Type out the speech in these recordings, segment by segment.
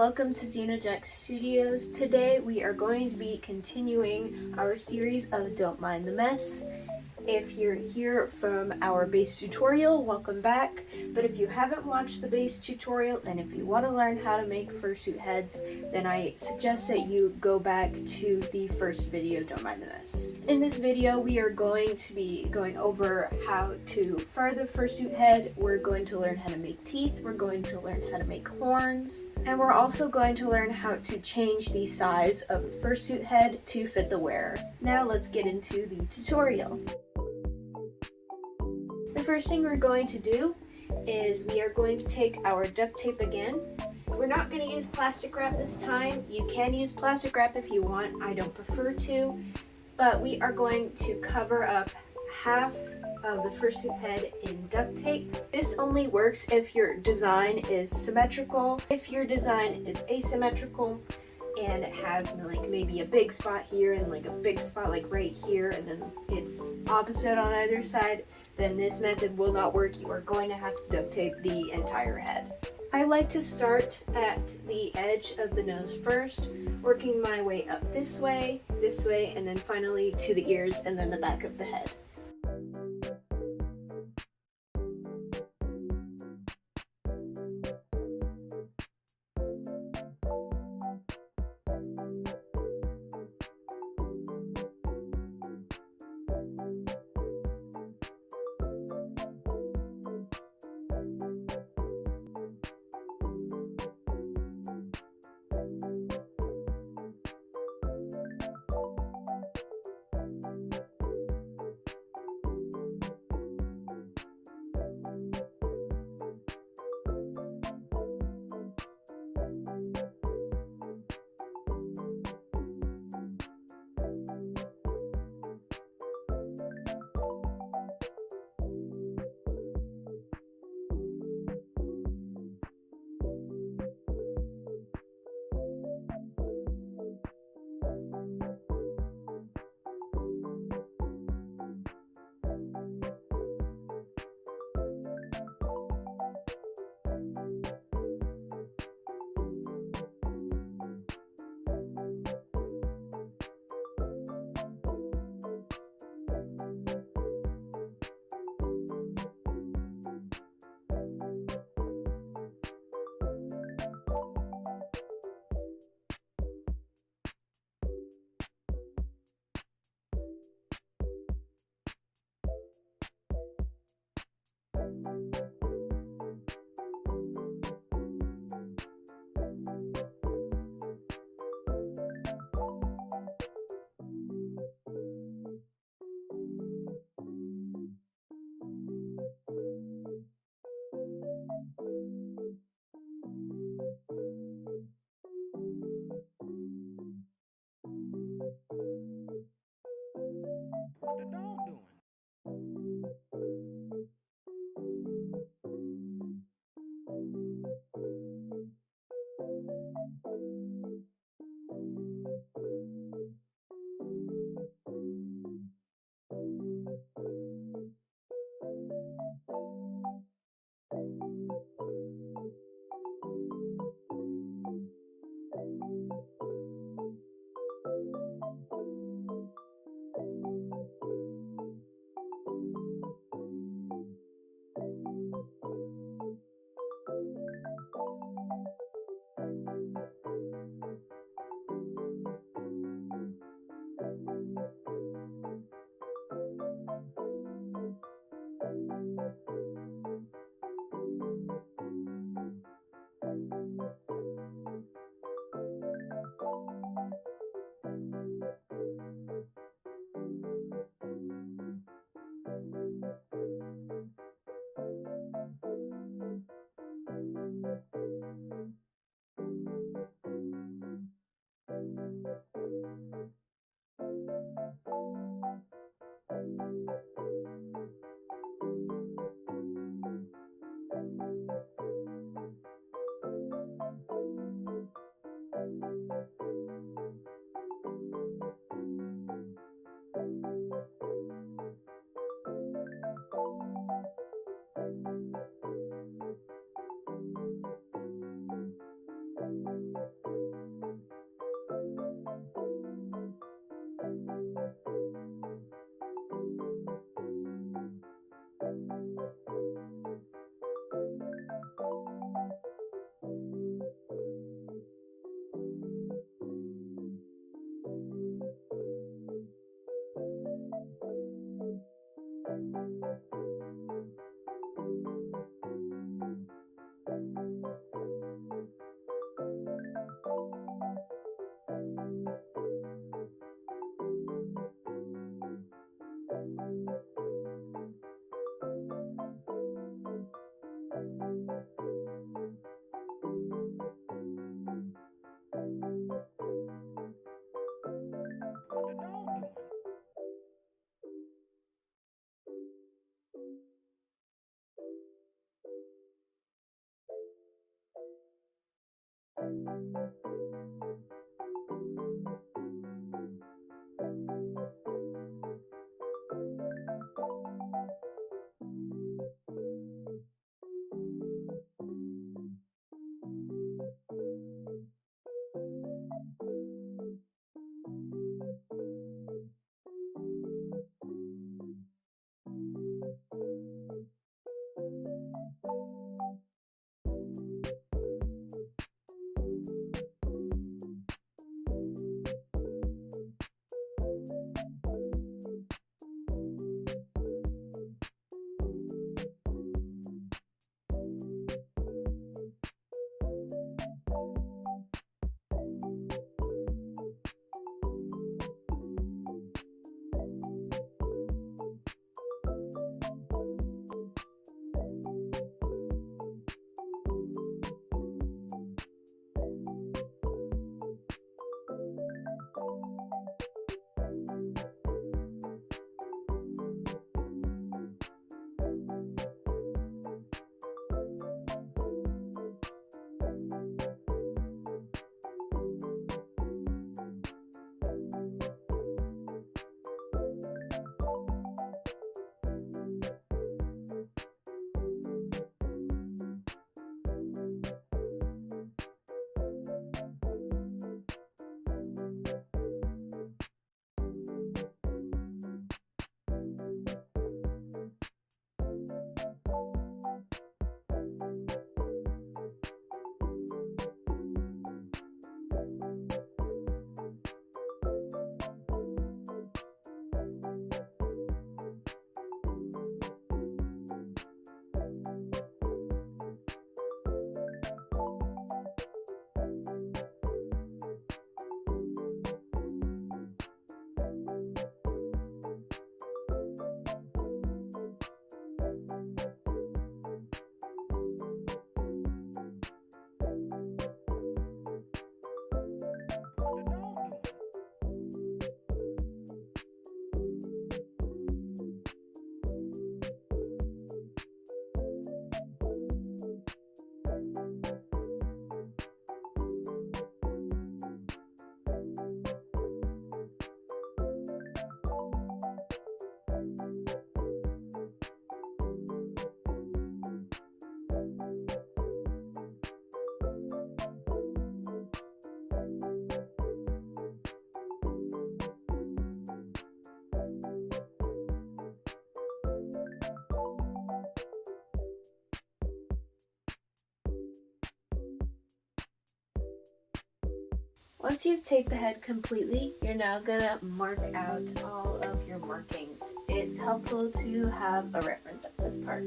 welcome to Xenojack Studios. Today we are going to be continuing our series of Don't Mind the Mess. If you're here from our base tutorial, welcome back. But if you haven't watched the base tutorial and if you want to learn how to make fursuit heads, then I suggest that you go back to the first video, Don't Mind the Mess. In this video, we are going to be going over how to fur the fursuit head. We're going to learn how to make teeth. We're going to learn how to make horns. And we're also going to learn how to change the size of the fursuit head to fit the wearer. Now let's get into the tutorial. The first thing we're going to do is we are going to take our duct tape again. We're not going to use plastic wrap this time. You can use plastic wrap if you want. I don't prefer to. But we are going to cover up half of the fursuit head in duct tape. This only works if your design is symmetrical. If your design is asymmetrical and it has like maybe a big spot here and like a big spot like right here and then it's opposite on either side, then this method will not work. You are going to have to duct tape the entire head. I like to start at the edge of the nose first, working my way up this way, and then finally to the ears and then the back of the head. Once you've taped the head completely, you're now gonna mark out all of your markings. It's helpful to have a reference at this part.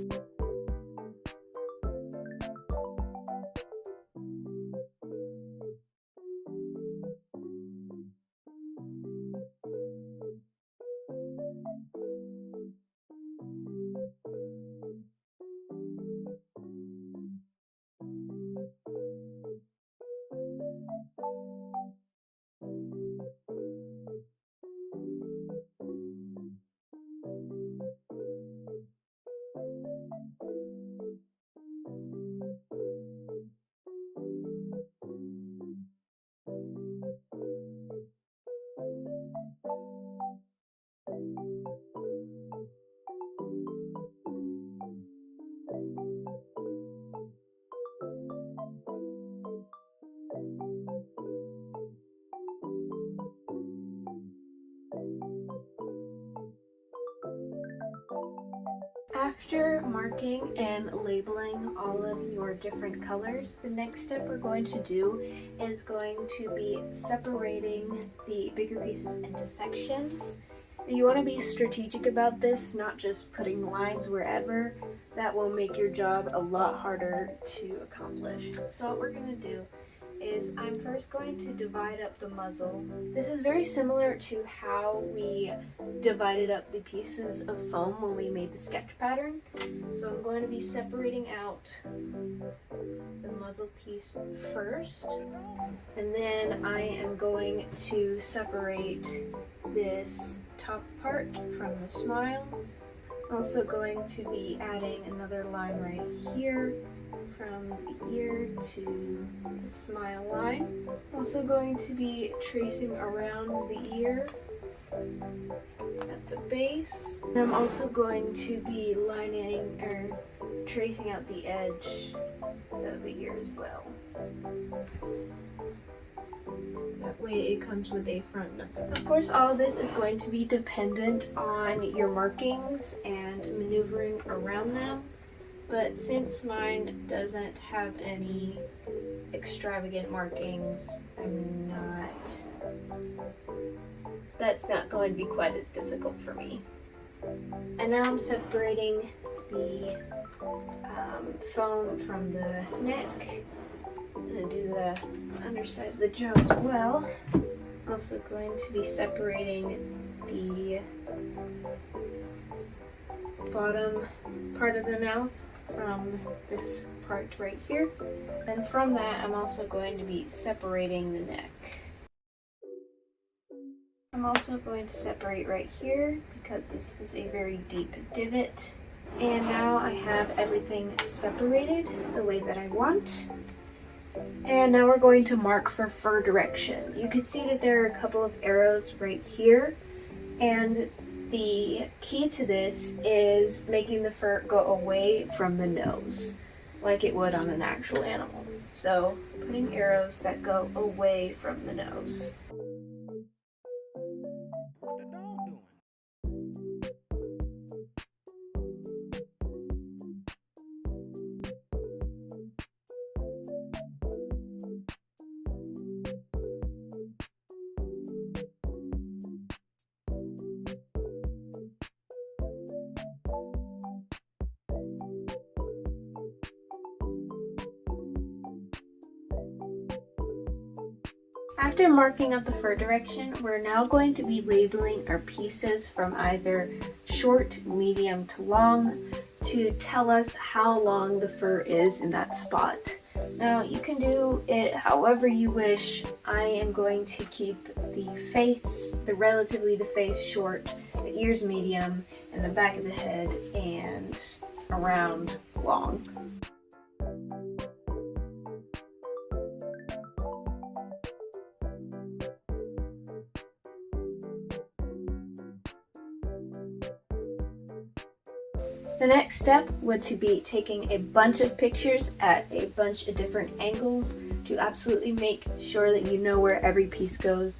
After marking and labeling all of your different colors, the next step we're going to do is going to be separating the bigger pieces into sections. You want to be strategic about this, not just putting lines wherever. That will make your job a lot harder to accomplish. So what we're going to do is I'm first going to divide up the muzzle. This is very similar to how we divided up the pieces of foam when we made the sketch pattern. So I'm going to be separating out the muzzle piece first, and then I am going to separate this top part from the smile. Also going to be adding another line right here from the ear to the smile line. Also going to be tracing around the ear at the base. And I'm also going to be lining or tracing out the edge of the ear as well. That way it comes with a front knuckle. Of course, all of this is going to be dependent on your markings and maneuvering around them. But since mine doesn't have any extravagant markings, that's not going to be quite as difficult for me. And now I'm separating the foam from the neck. I'm going to do the underside of the jaw as well. Also going to be separating the bottom part of the mouth from this part right here. And from that, I'm also going to be separating the neck. I'm also going to separate right here because this is a very deep divot. And now I have everything separated the way that I want. And now we're going to mark for fur direction. You can see that there are a couple of arrows right here, and the key to this is making the fur go away from the nose, like it would on an actual animal. So putting arrows that go away from the nose. After marking out the fur direction, we're now going to be labeling our pieces from either short, medium to long to tell us how long the fur is in that spot. Now you can do it however you wish. I am going to keep relatively the face short, the ears medium, and the back of the head and around long. The next step would to be taking a bunch of pictures at a bunch of different angles to absolutely make sure that you know where every piece goes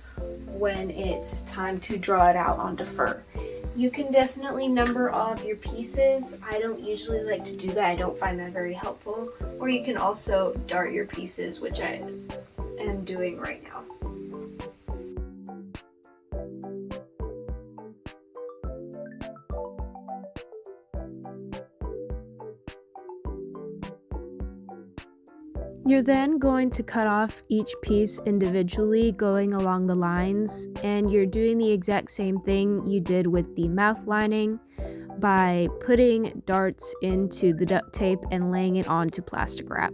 when it's time to draw it out onto fur. You can definitely number all of your pieces. I don't usually like to do that. I don't find that very helpful. Or you can also dart your pieces, which I am doing right now. You're then going to cut off each piece individually going along the lines, and you're doing the exact same thing you did with the mouth lining by putting darts into the duct tape and laying it onto plastic wrap.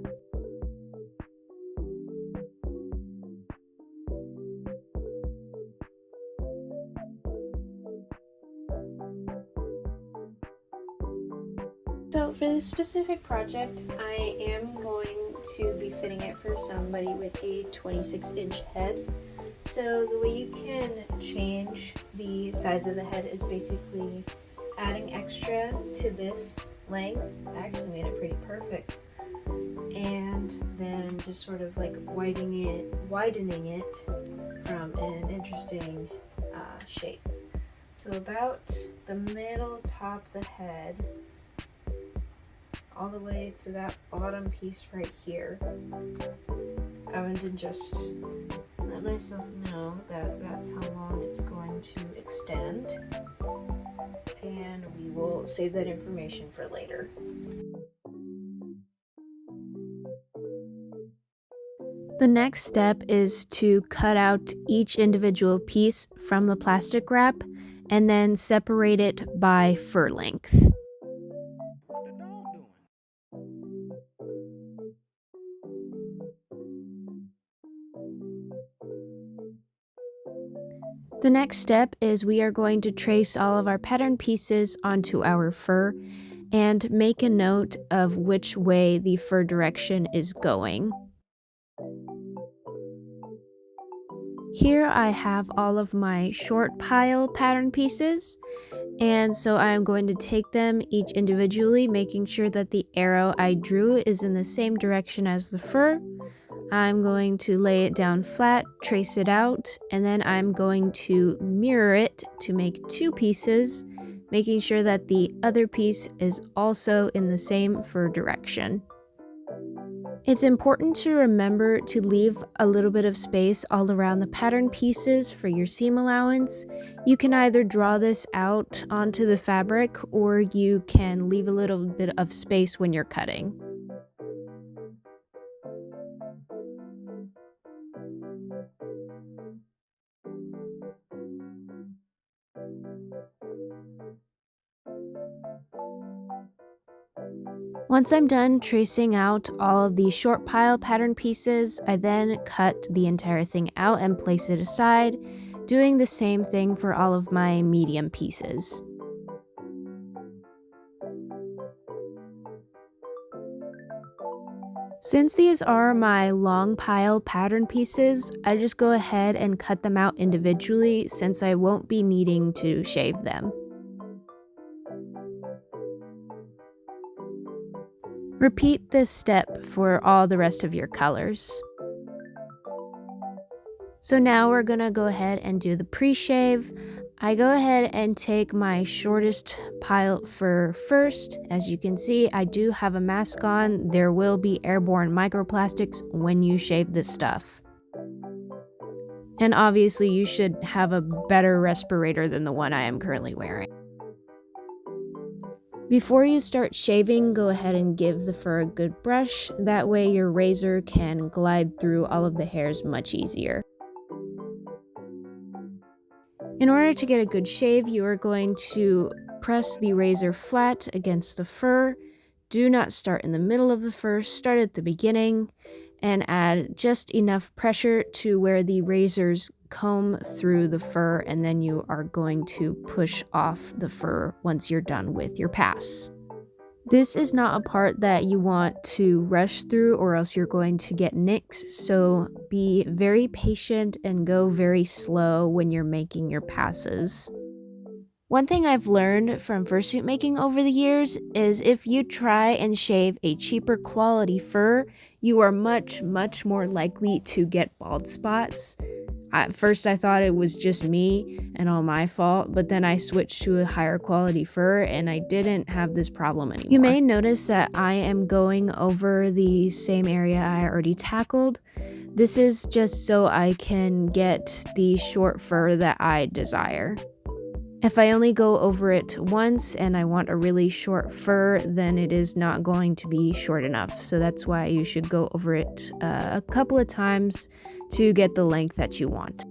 So for this specific project, I am going to be fitting it for somebody with a 26-inch head. So the way you can change the size of the head is basically adding extra to this length. I actually made it pretty perfect. And then just sort of like widening it from an interesting shape. So about the middle top of the head, all the way to that bottom piece right here. I'm going to just let myself know that that's how long it's going to extend. And we will save that information for later. The next step is to cut out each individual piece from the plastic wrap and then separate it by fur length. The next step is we are going to trace all of our pattern pieces onto our fur and make a note of which way the fur direction is going. Here I have all of my short pile pattern pieces, and so I'm going to take them each individually, making sure that the arrow I drew is in the same direction as the fur. I'm going to lay it down flat, trace it out, and then I'm going to mirror it to make two pieces, making sure that the other piece is also in the same fur direction. It's important to remember to leave a little bit of space all around the pattern pieces for your seam allowance. You can either draw this out onto the fabric or you can leave a little bit of space when you're cutting. Once I'm done tracing out all of the short pile pattern pieces, I then cut the entire thing out and place it aside, doing the same thing for all of my medium pieces. Since these are my long pile pattern pieces, I just go ahead and cut them out individually since I won't be needing to shave them. Repeat this step for all the rest of your colors. So now we're gonna go ahead and do the pre-shave. I go ahead and take my shortest pile fur first. As you can see, I do have a mask on. There will be airborne microplastics when you shave this stuff. And obviously you should have a better respirator than the one I am currently wearing. Before you start shaving, go ahead and give the fur a good brush. That way your razor can glide through all of the hairs much easier. In order to get a good shave, you are going to press the razor flat against the fur. Do not start in the middle of the fur, start at the beginning, and add just enough pressure to where the razors comb through the fur, and then you are going to push off the fur once you're done with your pass. This is not a part that you want to rush through or else you're going to get nicks, so be very patient and go very slow when you're making your passes. One thing I've learned from fursuit making over the years is if you try and shave a cheaper quality fur, you are much more likely to get bald spots. At first I thought it was just me and all my fault, but then I switched to a higher quality fur and I didn't have this problem anymore. You may notice that I am going over the same area I already tackled. This is just so I can get the short fur that I desire. If I only go over it once and I want a really short fur, then it is not going to be short enough. So that's why you should go over it a couple of times to get the length that you want.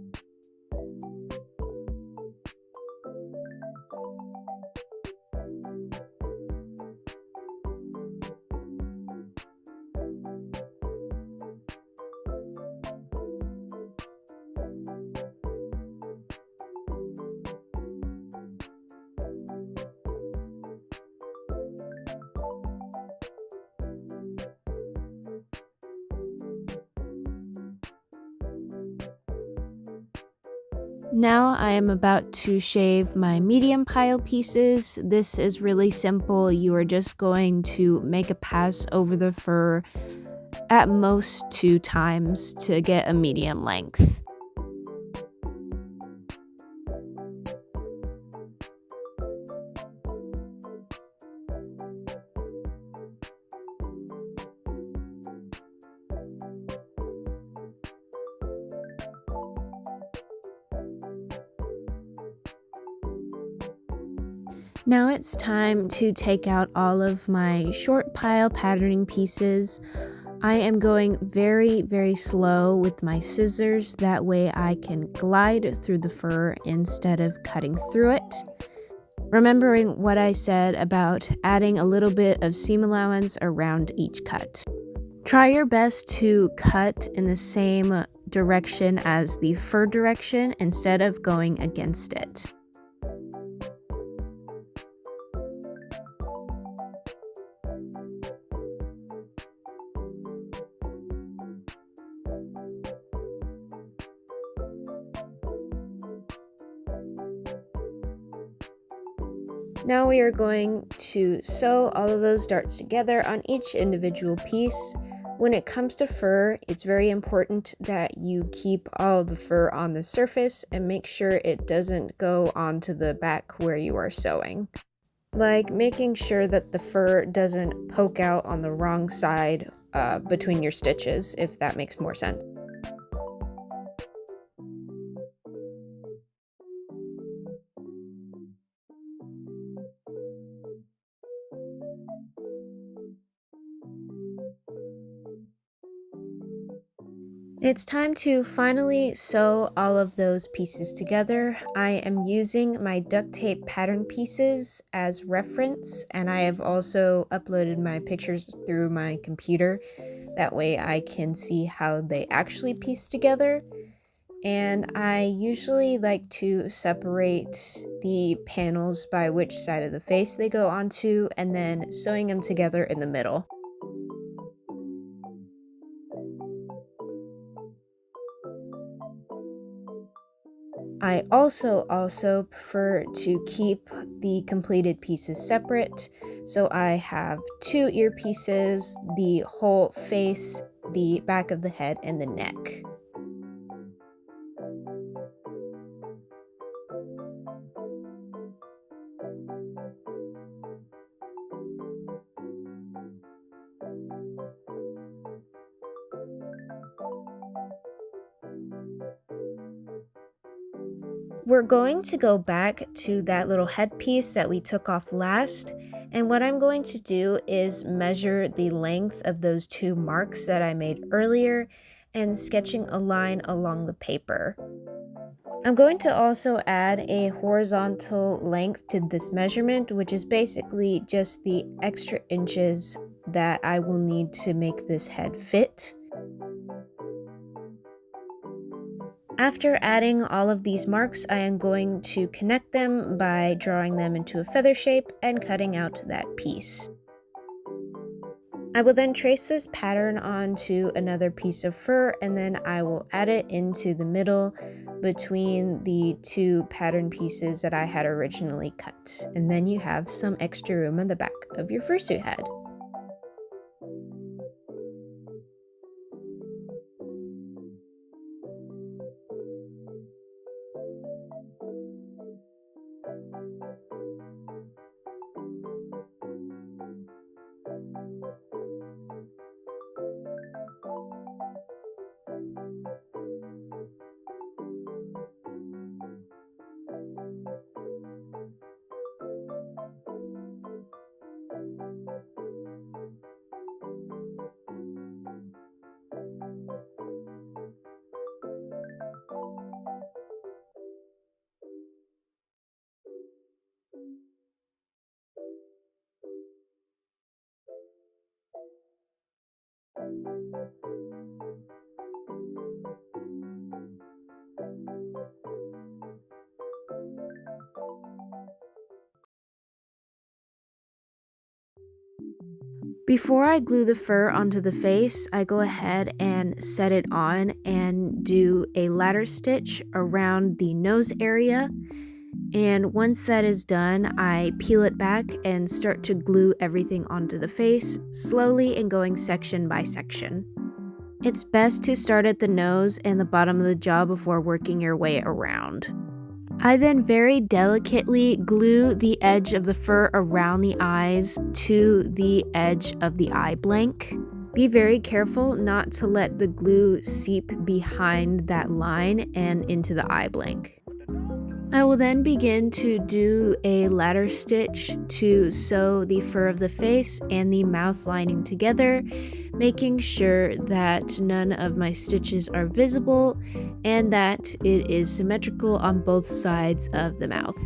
Now I am about to shave my medium pile pieces. This is really simple. You are just going to make a pass over the fur at most 2 times to get a medium length. Now it's time to take out all of my short pile patterning pieces. I am going very, very slow with my scissors. That way I can glide through the fur instead of cutting through it. Remembering what I said about adding a little bit of seam allowance around each cut. Try your best to cut in the same direction as the fur direction instead of going against it. Now we are going to sew all of those darts together on each individual piece. When it comes to fur, it's very important that you keep all of the fur on the surface and make sure it doesn't go onto the back where you are sewing. Like making sure that the fur doesn't poke out on the wrong side between your stitches, if that makes more sense. It's time to finally sew all of those pieces together. I am using my duct tape pattern pieces as reference, and I have also uploaded my pictures through my computer. That way I can see how they actually piece together. And I usually like to separate the panels by which side of the face they go onto, and then sewing them together in the middle. I also prefer to keep the completed pieces separate, so I have 2 earpieces, the whole face, the back of the head, and the neck. We're going to go back to that little headpiece that we took off last, and what I'm going to do is measure the length of those 2 marks that I made earlier and sketching a line along the paper. I'm going to also add a horizontal length to this measurement, which is basically just the extra inches that I will need to make this head fit. After adding all of these marks, I am going to connect them by drawing them into a feather shape and cutting out that piece. I will then trace this pattern onto another piece of fur, and then I will add it into the middle between the 2 pattern pieces that I had originally cut. And then you have some extra room on the back of your fursuit head. Before I glue the fur onto the face, I go ahead and set it on and do a ladder stitch around the nose area. And once that is done, I peel it back and start to glue everything onto the face, slowly and going section by section. It's best to start at the nose and the bottom of the jaw before working your way around. I then very delicately glue the edge of the fur around the eyes to the edge of the eye blank. Be very careful not to let the glue seep behind that line and into the eye blank. I will then begin to do a ladder stitch to sew the fur of the face and the mouth lining together, making sure that none of my stitches are visible and that it is symmetrical on both sides of the mouth.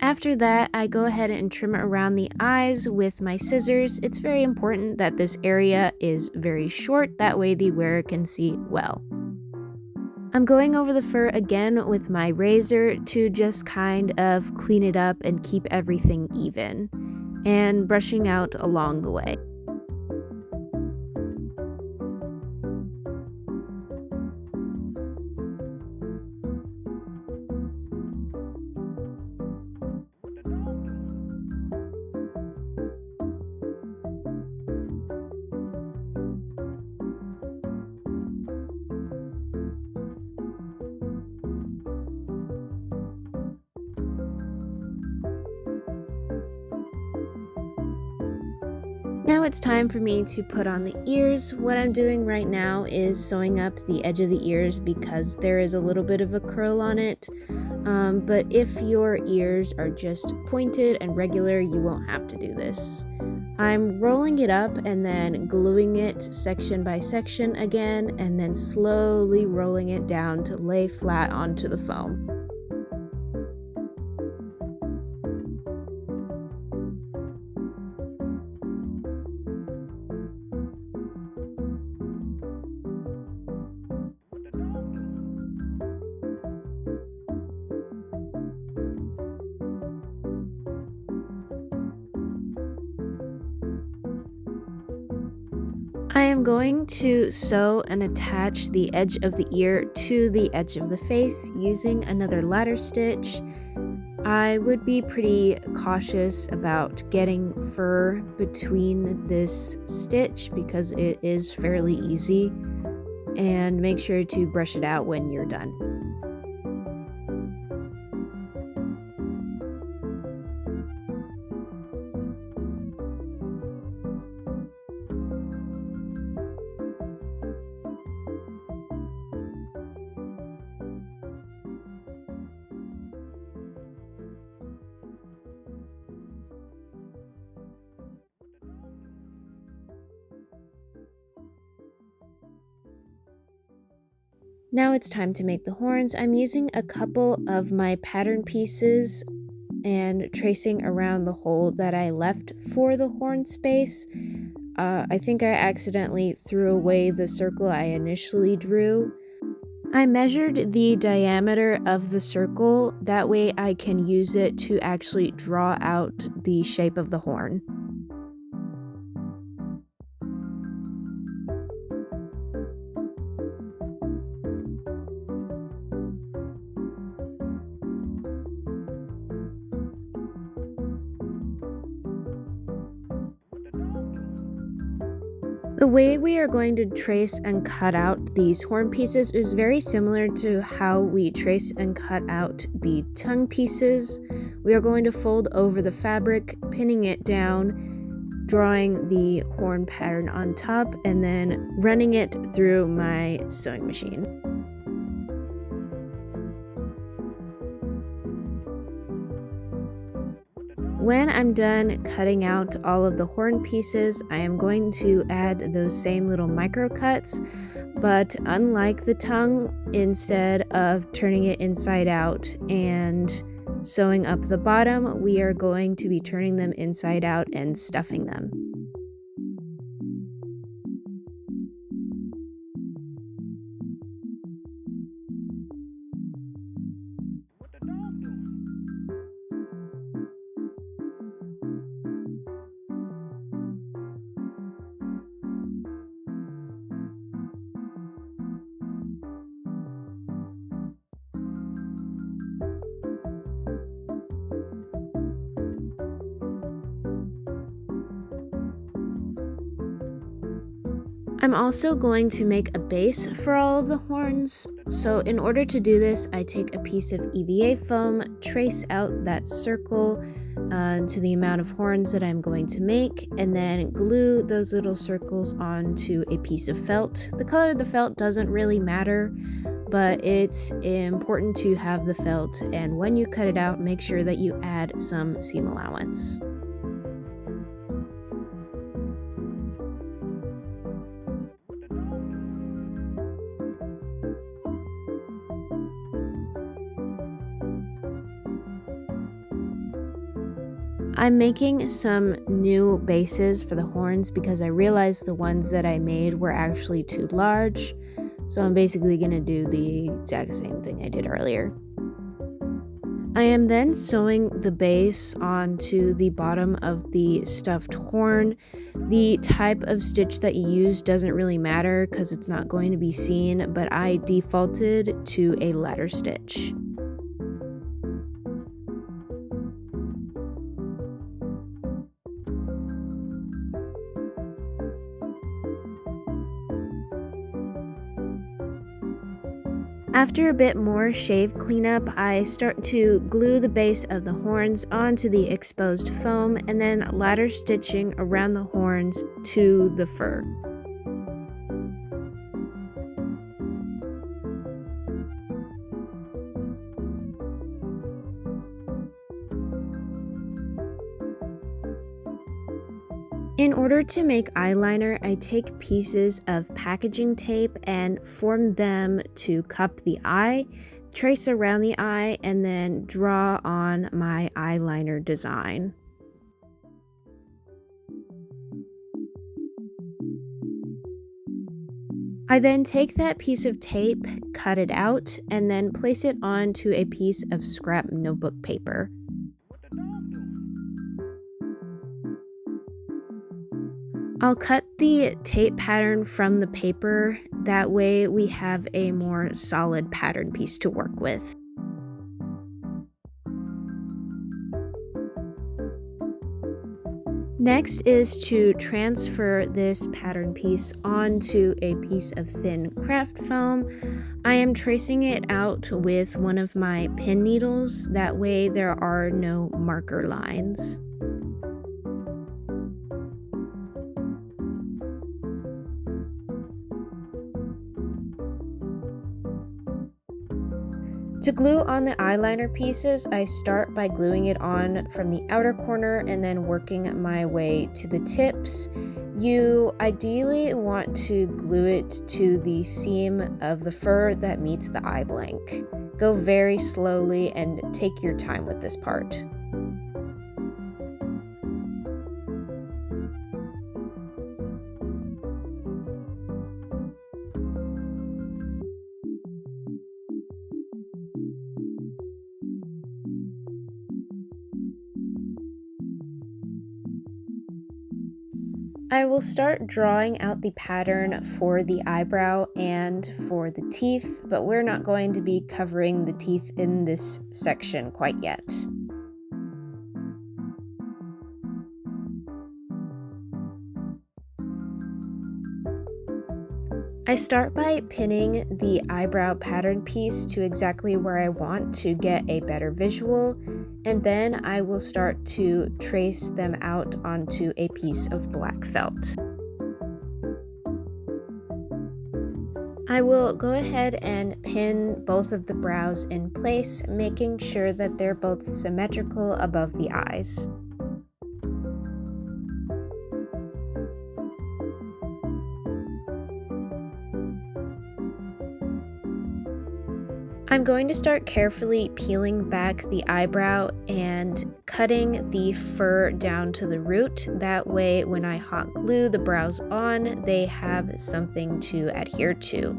After that, I go ahead and trim around the eyes with my scissors. It's very important that this area is very short, that way the wearer can see well. I'm going over the fur again with my razor to just kind of clean it up and keep everything even, and brushing out along the way. Now it's time for me to put on the ears. What I'm doing right now is sewing up the edge of the ears because there is a little bit of a curl on it. But if your ears are just pointed and regular, you won't have to do this. I'm rolling it up and then gluing it section by section again, and then slowly rolling it down to lay flat onto the foam. I am going to sew and attach the edge of the ear to the edge of the face using another ladder stitch. I would be pretty cautious about getting fur between this stitch because it is fairly easy, and make sure to brush it out when you're done. Now it's time to make the horns. I'm using a couple of my pattern pieces and tracing around the hole that I left for the horn space. I think I accidentally threw away the circle I initially drew. I measured the diameter of the circle, that way I can use it to actually draw out the shape of the horn. The way we are going to trace and cut out these horn pieces is very similar to how we trace and cut out the tongue pieces. We are going to fold over the fabric, pinning it down, drawing the horn pattern on top, and then running it through my sewing machine. When I'm done cutting out all of the horn pieces, I am going to add those same little micro cuts, but unlike the tongue, instead of turning it inside out and sewing up the bottom, we are going to be turning them inside out and stuffing them. I'm also going to make a base for all of the horns. So in order to do this, I take a piece of EVA foam, trace out that circle to the amount of horns that I'm going to make, and then glue those little circles onto a piece of felt. The color of the felt doesn't really matter, but it's important to have the felt, and when you cut it out, make sure that you add some seam allowance. I'm making some new bases for the horns because I realized the ones that I made were actually too large. So I'm basically going to do the exact same thing I did earlier. I am then sewing the base onto the bottom of the stuffed horn. The type of stitch that you use doesn't really matter because it's not going to be seen, but I defaulted to a ladder stitch. After a bit more shave cleanup, I start to glue the base of the horns onto the exposed foam and then ladder stitching around the horns to the fur. In order to make eyeliner, I take pieces of packaging tape and form them to cup the eye, trace around the eye, and then draw on my eyeliner design. I then take that piece of tape, cut it out, and then place it onto a piece of scrap notebook paper. I'll cut the tape pattern from the paper, that way we have a more solid pattern piece to work with. Next is to transfer this pattern piece onto a piece of thin craft foam. I am tracing it out with one of my pin needles, that way there are no marker lines. To glue on the eyeliner pieces, I start by gluing it on from the outer corner and then working my way to the tips. You ideally want to glue it to the seam of the fur that meets the eye blank. Go very slowly and take your time with this part. I will start drawing out the pattern for the eyebrow and for the teeth, but we're not going to be covering the teeth in this section quite yet. I start by pinning the eyebrow pattern piece to exactly where I want to get a better visual, and then I will start to trace them out onto a piece of black felt. I will go ahead and pin both of the brows in place, making sure that they're both symmetrical above the eyes. I'm going to start carefully peeling back the eyebrow and cutting the fur down to the root. That way, when I hot glue the brows on, they have something to adhere to.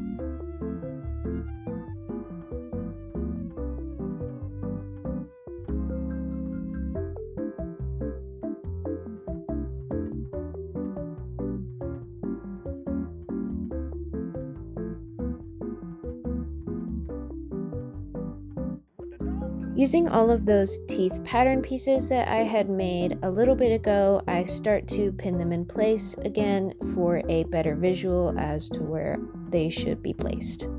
Using all of those teeth pattern pieces that I had made a little bit ago, I start to pin them in place again for a better visual as to where they should be placed.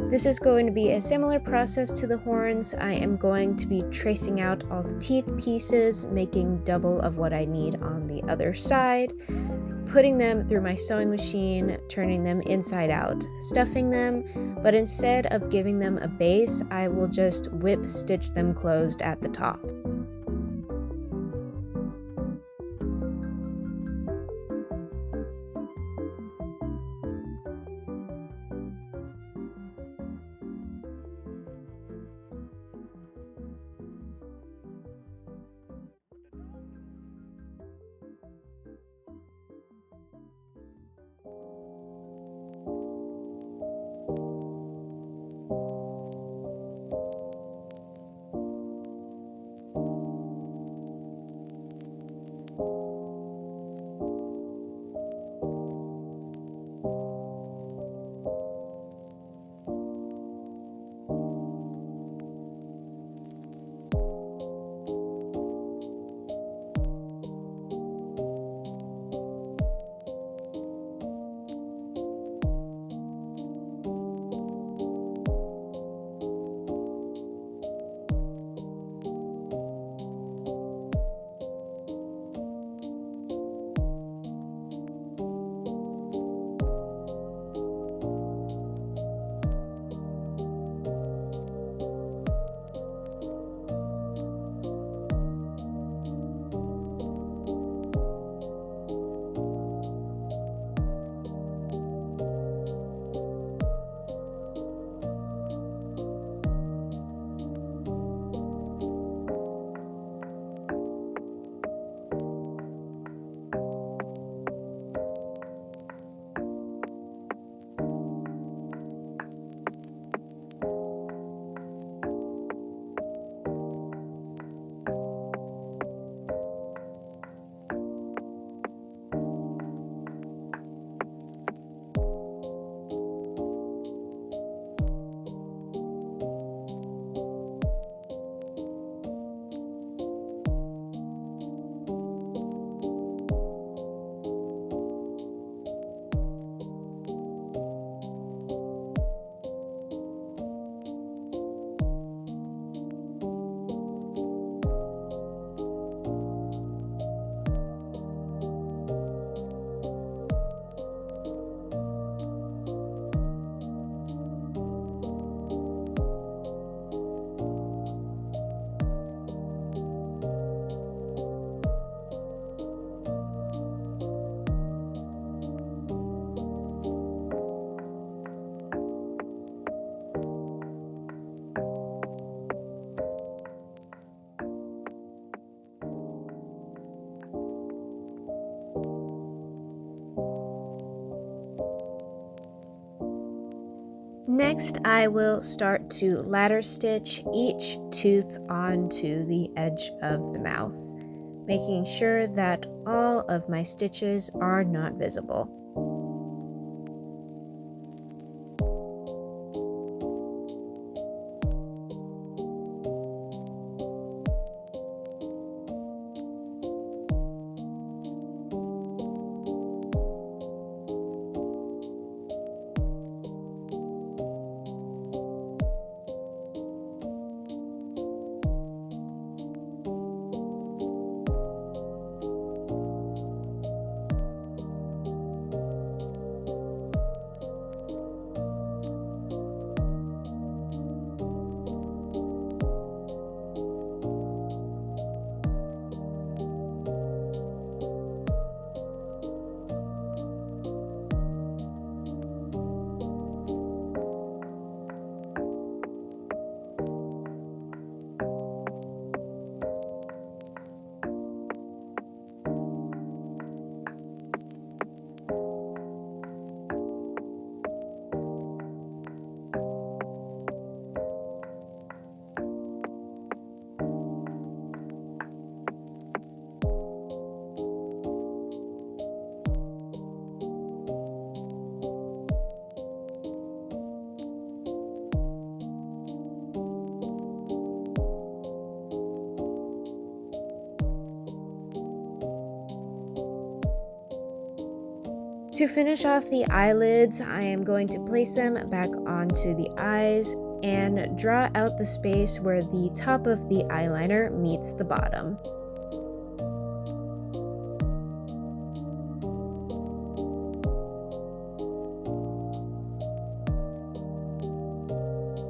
This is going to be a similar process to the horns. I am going to be tracing out all the teeth pieces, making double of what I need on the other side, putting them through my sewing machine, turning them inside out, stuffing them, but instead of giving them a base, I will just whip stitch them closed at the top. Next, I will start to ladder stitch each tooth onto the edge of the mouth, making sure that all of my stitches are not visible. To finish off the eyelids, I am going to place them back onto the eyes and draw out the space where the top of the eyeliner meets the bottom.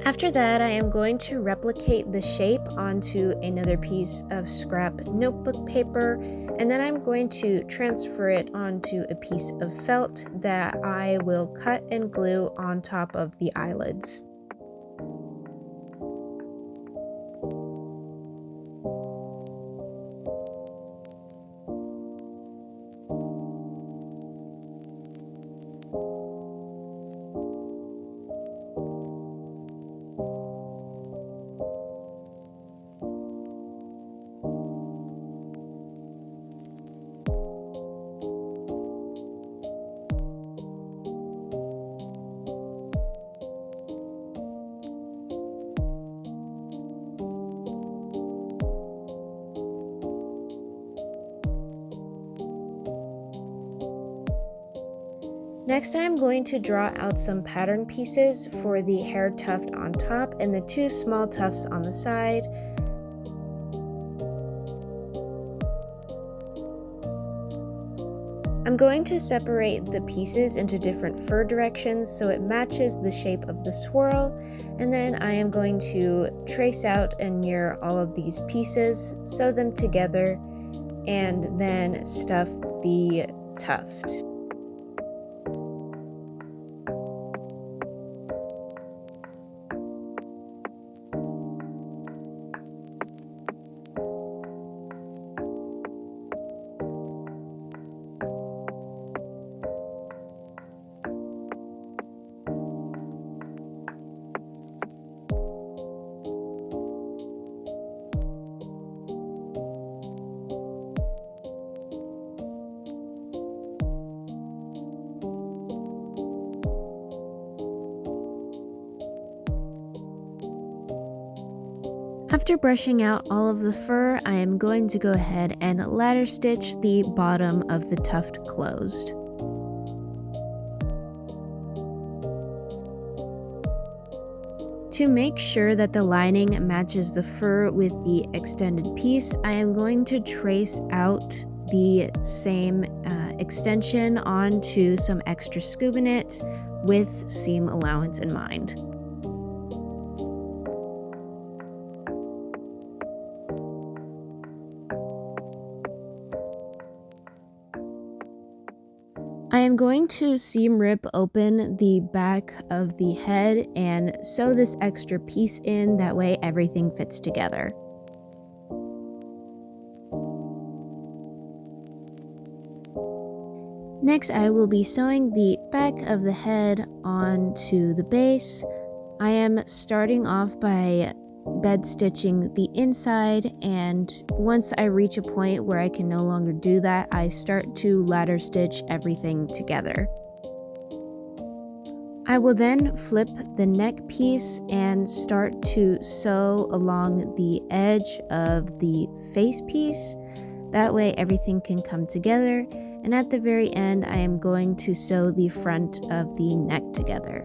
After that, I am going to replicate the shape onto another piece of scrap notebook paper, and then I'm going to transfer it onto a piece of felt that I will cut and glue on top of the eyelids. Next, I'm going to draw out some pattern pieces for the hair tuft on top and the two small tufts on the side. I'm going to separate the pieces into different fur directions so it matches the shape of the swirl, and then I am going to trace out and mirror all of these pieces, sew them together, and then stuff the tuft. After brushing out all of the fur, I am going to go ahead and ladder stitch the bottom of the tuft closed. To make sure that the lining matches the fur with the extended piece, I am going to trace out the same extension onto some extra scuba knit with seam allowance in mind. I am going to seam rip open the back of the head and sew this extra piece in, that way everything fits together. Next, I will be sewing the back of the head onto the base. I am starting off by bed stitching the inside, and once I reach a point where I can no longer do that, I start to ladder stitch everything together. I will then flip the neck piece and start to sew along the edge of the face piece. That way everything can come together, and at the very end I am going to sew the front of the neck together.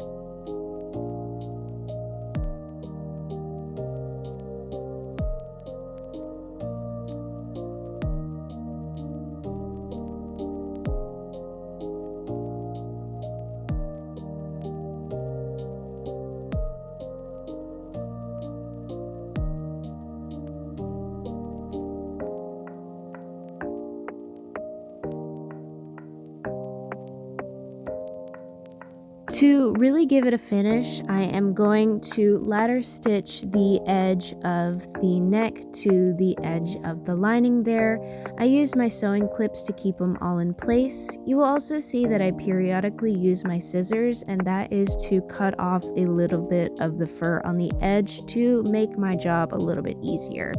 To really give it a finish, I am going to ladder stitch the edge of the neck to the edge of the lining there. I used my sewing clips to keep them all in place. You will also see that I periodically use my scissors, and that is to cut off a little bit of the fur on the edge to make my job a little bit easier.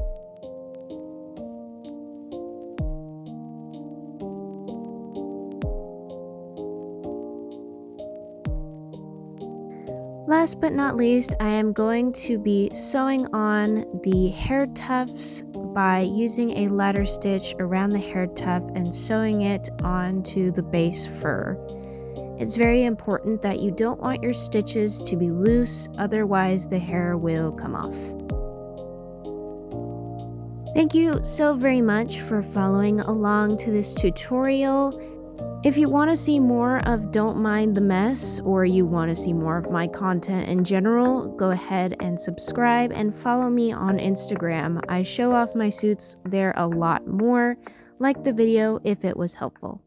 Last but not least, I am going to be sewing on the hair tufts by using a ladder stitch around the hair tuft and sewing it onto the base fur. It's very important that you don't want your stitches to be loose, otherwise the hair will come off. Thank you so very much for following along to this tutorial. If you want to see more of Don't Mind the Mess, or you want to see more of my content in general, go ahead and subscribe and follow me on Instagram. I show off my suits there a lot more. Like the video if it was helpful.